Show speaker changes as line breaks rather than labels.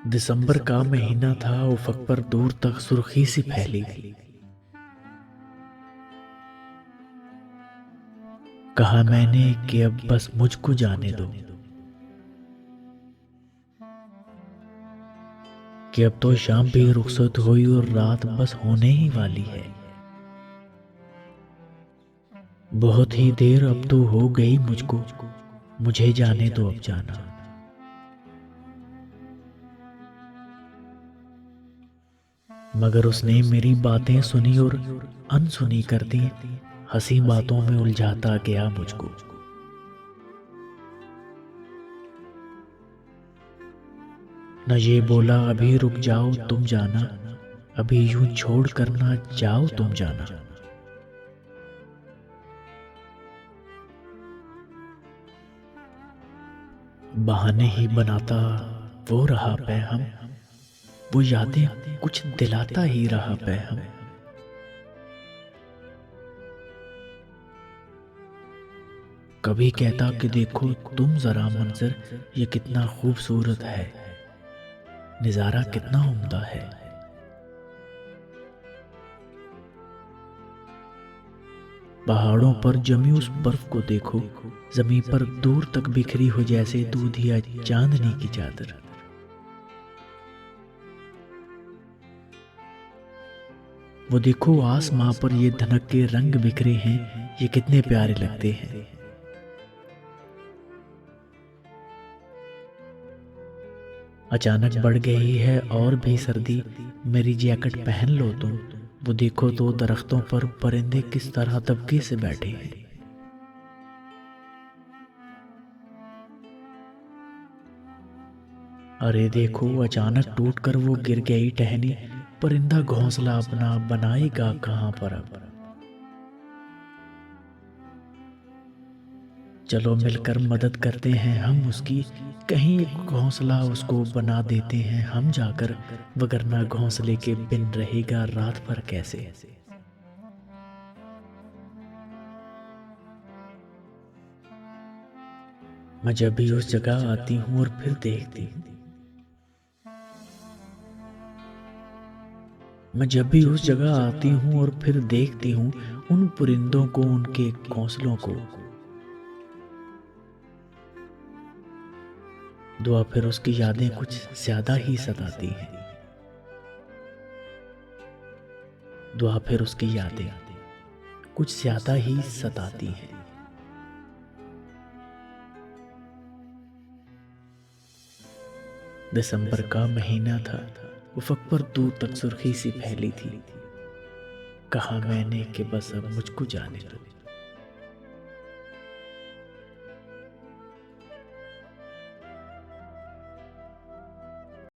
दिसंबर का महीना था, उफ़क़ पर दूर तक सुर्खी सी फैली थी। कहा मैंने कि अब बस मुझको जाने दो, कि अब तो शाम भी रुखसत हुई और रात बस होने ही वाली है। बहुत ही देर अब तो हो गई मुझको, मुझे जाने दो अब जाना। मगर उसने मेरी बातें सुनी और अनसुनी कर दी, हंसी बातों में उलझाता गया मुझको। न ये बोला अभी रुक जाओ तुम जाना, अभी यूं छोड़ कर ना जाओ तुम जाना। बहाने ही बनाता वो रहा पैहम, वो यादें कुछ दिलाता ही रहा पैहम। कभी कहता कि देखो तुम जरा मंजर, ये कितना खूबसूरत है, नजारा कितना उम्दा है। पहाड़ों पर जमी उस बर्फ को देखो, जमीन पर दूर तक बिखरी हो जैसे दूधिया चांदनी की चादर। वो देखो आसमां पर ये धनक के रंग बिखरे हैं, ये कितने प्यारे लगते हैं। अचानक बढ़ गई है और भी सर्दी, मेरी जैकेट पहन लो तुम। वो देखो तो दरख्तों पर परिंदे किस तरह दबके से बैठे हैं। अरे देखो अचानक टूटकर वो गिर गई टहनी, परिंदा घोंसला अपना बनाएगा कहाँ पर अब। चलो मिलकर मदद करते हैं हम उसकी, कहीं एक घोंसला उसको बना देते हैं हम जाकर, वगरना घोंसले के बिन रहेगा रात भर कैसे। मैं जब भी उस जगह आती हूँ और फिर देखती हूँ, मैं जब भी उस जगह आती हूँ और फिर देखती हूँ उन परिंदों को, उनके घोंसलों को। दुआ फिर उसकी यादें कुछ ज्यादा ही सताती हैं। दुआ फिर उसकी यादें कुछ ज्यादा ही सताती हैं। दिसंबर का महीना था, उफ़क़ पर दूर तक सुर्खी सी फैली थी। कहा मैंने कि बस अब मुझको जाने दो।